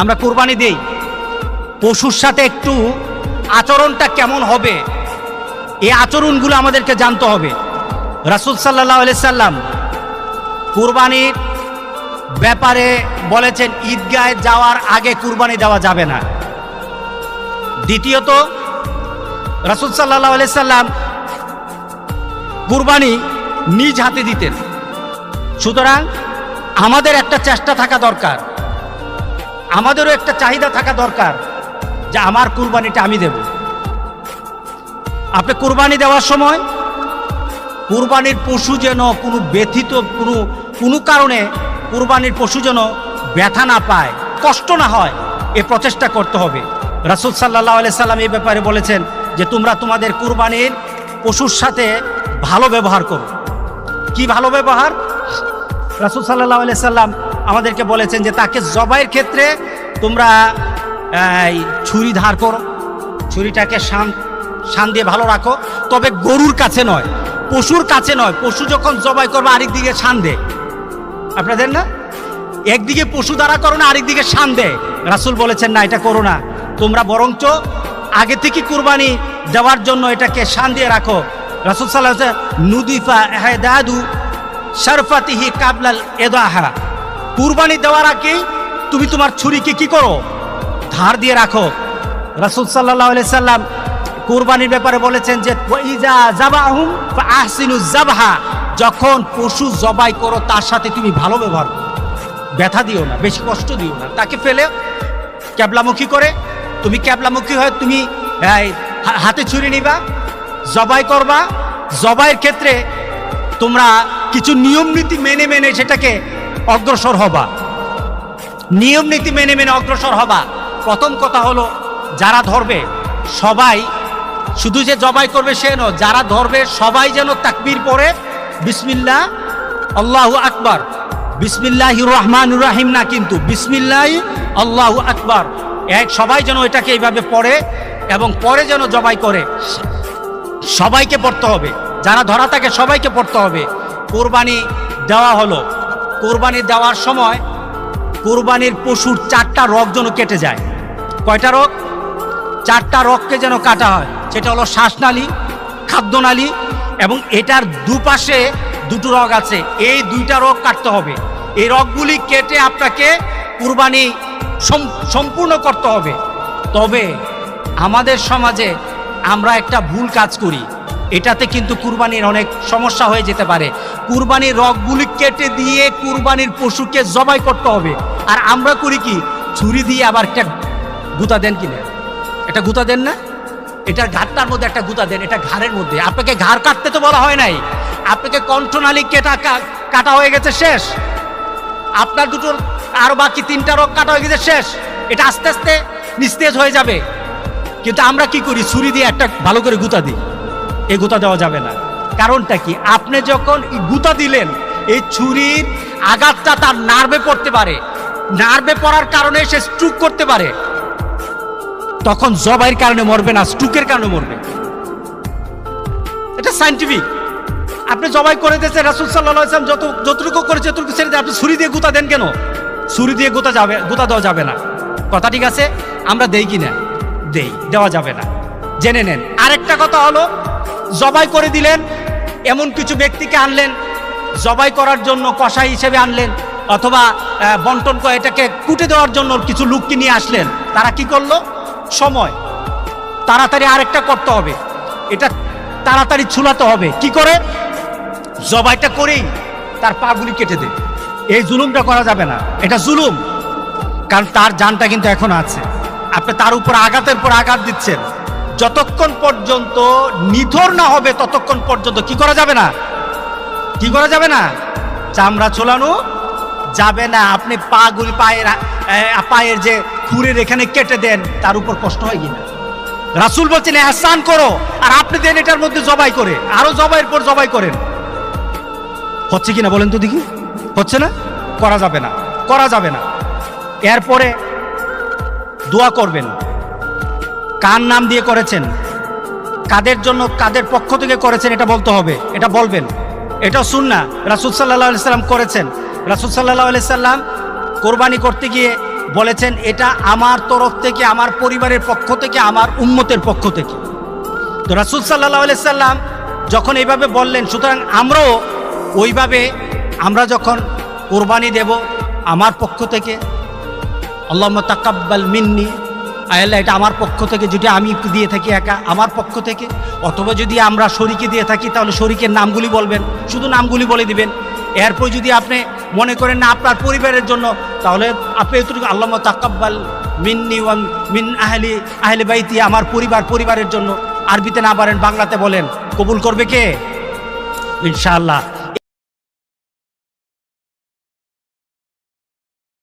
আমরা কুরবানি দেই, পশুর সাথে একটু আচরণটা কেমন হবে, এই আচরণগুলো আমাদেরকে জানতে হবে। রাসূল সাল্লাল্লাহু আলাইহি সাল্লাম কুরবানির ব্যাপারে বলেছেন ঈদগাহে যাওয়ার আগে কুরবানি দেওয়া যাবে না। দ্বিতীয়ত রাসূল সাল্লাল্লাহু আলাইহি সাল্লাম কুরবানি নিজ হাতে দিতেন। সুতরাং আমাদের একটা চেষ্টা থাকা দরকার, আমাদেরও একটা চাহিদা থাকা দরকার যে আমার কুরবানিটা আমি দেব। আপনি কুরবানি দেওয়ার সময় কুরবানির পশু যেন কোনো ব্যথিত কোনো কারণে কুরবানির পশু যেন ব্যথা না পায়, কষ্ট না হয়, এ প্রচেষ্টা করতে হবে। রাসূল সাল্লাল্লাহু আলাইহি সাল্লাম এই ব্যাপারে বলেছেন যে তোমরা তোমাদের কুরবানির পশুর সাথে ভালো ব্যবহার করো। কি ভালো ব্যবহার? রাসূল সাল্লাল্লাহু আলাইহি সাল্লাম আমাদেরকে বলেছেন যে তাকে জবাইয়ের ক্ষেত্রে তোমরা ছুরি ধার করো, ছুরিটাকে শান দিয়ে ভালো রাখো, তবে গরুর কাছে নয়, পশুর কাছে নয়। পশু যখন জবাই করবে আরেক দিকে শান দেয়, আপনাদের না, একদিকে পশু দ্বারা করো না, আরেক দিকে শান দেয়। রাসূল বলেছেন না, এটা করো না, তোমরা বরঞ্চ আগে থেকে কুরবানি দেওয়ার জন্য এটাকে শান দিয়ে রাখো। রাসূল সাল্লাল্লাহু আলাইহি ওয়াসাল্লাম নুদিফা ইহদাদু শারফাতিহি কাবলাল ইদাহা, কুরবানি দেওয়ার আগে তুমি তোমার ছুরিকে কি করো? ধার দিয়ে রাখো। রাসূল সাল্লাল্লাহু আলাইহি সাল্লাম কুরবানির ব্যাপারে বলেছেন যে ওয়াইজা যাবাহুম ফাআহসিনুজ যাবহা, যখন পশু জবাই করো তার সাথে তুমি ভালো ব্যবহার করো, ব্যথা দিও না, বেশি কষ্ট দিও না। তাকে ফেলে ক্যাবলামুখী করে, তুমি ক্যাবলামুখী হয়ে তুমি হাতে ছুরি নিবা, জবাই করবা। জবাইয়ের ক্ষেত্রে তোমরা কিছু নিয়ম নীতি মেনে সেটাকে অগ্রসর হবা, নিয়ম নীতি মেনে অগ্রসর হবা। প্রথম কথা হলো যারা ধরবে সবাই শুধু যে জবাই করবে সে নয়, যারা ধরবে সবাই যেন তাকবীর পড়ে বিসমিল্লাহ আল্লাহু আকবার, বিসমিল্লাহির রহমানির রহিম না, কিন্তু বিসমিল্লাহ আল্লাহু আকবার, সবাই যেন এটাকে এইভাবে পড়ে এবং পরে যেন জবাই করে। সবাইকে পড়তে হবে, যারা ধরা থাকে সবাইকে পড়তে হবে। কুরবানি দেওয়া হলো, কুরবানি দেওয়ার সময় কুরবানির পশুর 4টা রগ যেন কেটে যায়। কয়টা রগ? 4টা রগকে যেন কাটা হয়। সেটা হলো শ্বাসনালী, খাদ্যনালী এবং এটার দুপাশে 2টো রগ আছে, এই 2টা রগ কাটতে হবে। এই রগগুলি কেটে আপনাকে কুরবানি সম্পূর্ণ করতে হবে। তবে আমাদের সমাজে আমরা একটা ভুল কাজ করি, এটাতে কিন্তু কুরবানির অনেক সমস্যা হয়ে যেতে পারে। কুরবানির রগগুলি কেটে দিয়ে কুরবানির পশুকে জবাই করতে হবে, আর আমরা করি কি, ছুরি দিয়ে আবার একটা গুতা দেন কিনা, এটা গুতা দেন না, এটার ঘাটটার মধ্যে একটা গুতা দেন, এটা ঘাড়ের মধ্যে। আপনাকে ঘাড় কাটতে তো বলা হয় নাই, আপনাকে কণ্ঠনালী কাটা হয়ে গেছে, শেষ। আপনার দুটোর আরো বাকি 3টা রগ কাটা হয়ে গেছে, শেষ। এটা আস্তে আস্তে নিস্তেজ হয়ে যাবে। কিন্তু আমরা কি করি, ছুরি দিয়ে একটা ভালো করে গুতা দিই। এই গুতা দেওয়া যাবে না। কারণটা কি, আপনি যখন গুতা দিলেন এই ছুরির আঘাতটা তার নার্ভে পড়তে পারে, নার্ভে পড়ার কারণে সে স্ট্রোক করতে পারে, তখন জবাইয়ের কারণে মরবে না, স্ট্রোকের কারণে মরবে। এটা সায়েন্টিফিক। আপনি জবাই করে দিয়েছেন, রাসূল সাল্লাল্লাহু আলাইহি ওয়াসাল্লাম যতটুকু করেছে যতটুকু ছেড়ে দিয়ে আপনি ছুরি দিয়ে গুতা দেন কেন? ছুরি দিয়ে গুতা দেওয়া যাবে না। কথা ঠিক আছে? আমরা দেই কিনা? দেওয়া যাবে না, জেনে নেন। আরেকটা কথা হলো, জবাই করে দিলেন, এমন কিছু ব্যক্তিকে আনলেন জবাই করার জন্য, কসাই হিসেবে আনলেন, অথবা বন্টন করে এটাকে কুটে দেওয়ার জন্য কিছু লোককে নিয়ে আসলেন। তারা কি করলো? সময় তাড়াতাড়ি আরেকটা করতে হবে, এটা তাড়াতাড়ি ছুলাতে হবে। কি করে? জবাইটা করেই তার পাগুলি কেটে দেয়। এই জুলুমটা করা যাবে না, এটা জুলুম। কারণ তার জানটা কিন্তু এখন আছে, আপনি তার উপর আঘাতের পর আঘাত দিচ্ছেন। যতক্ষণ পর্যন্ত নিথর না হবে ততক্ষণ পর্যন্ত কি করা যাবে না, কি করা যাবে না, চামড়া ছোলানো যাবে না। আপনি পাগুলি পায়ের যে খুরের এখানে কেটে দেন, তার উপর কষ্ট হয় কিনা? রাসূল বলছেন ইহসান করো, আর আপনি দেন এটার মধ্যে জবাই করে, আরো জবাইয়ের পর জবাই করেন। হচ্ছে কিনা বলেন তো দেখি? হচ্ছে না? করা যাবে না, করা যাবে না। এরপরে দোয়া করবেন। কার নাম দিয়ে করেছেন, কাদের জন্য, কাদের পক্ষ থেকে করেছেন, এটা বলতে হবে, এটা বলবেন। এটা সুন্নাহ, রাসূল সাল্লাল্লাহু আলাইহি সাল্লাম করেছেন। রাসূল সাল্লাল্লাহু আলাইহি সাল্লাম কোরবানি করতে গিয়ে বলেছেন এটা আমার তরফ থেকে, আমার পরিবারের পক্ষ থেকে, আমার উম্মতের পক্ষ থেকে। তো রাসূল সাল্লাল্লাহু আলাইহি সাল্লাম যখন এইভাবে বললেন, সুতরাং আমরাও ওইভাবে আমরা যখন কোরবানি দেব আমার পক্ষ থেকে, আল্লাহুম্মা তাকাব্বাল মিন্নি, আল্লাহ এটা আমার পক্ষ থেকে, যদি আমি দিয়ে থাকি একা আমার পক্ষ থেকে, অথবা যদি আমরা শরীকে দিয়ে থাকি তাহলে শরীকের নামগুলি বলবেন, শুধু নামগুলি বলে দিবেন। এরপর যদি আপনি মনে করেন না আপনার পরিবারের জন্য, তাহলে আপনি এতটুকু আল্লাহুম্মা তাকাব্বাল মিন্নি ওয়া মিন আহলি বাইতি, আমার পরিবারের জন্য। আরবিতে না পারেন বাংলাতে বলেন, কবুল করবে কে? ইনশাআল্লাহ।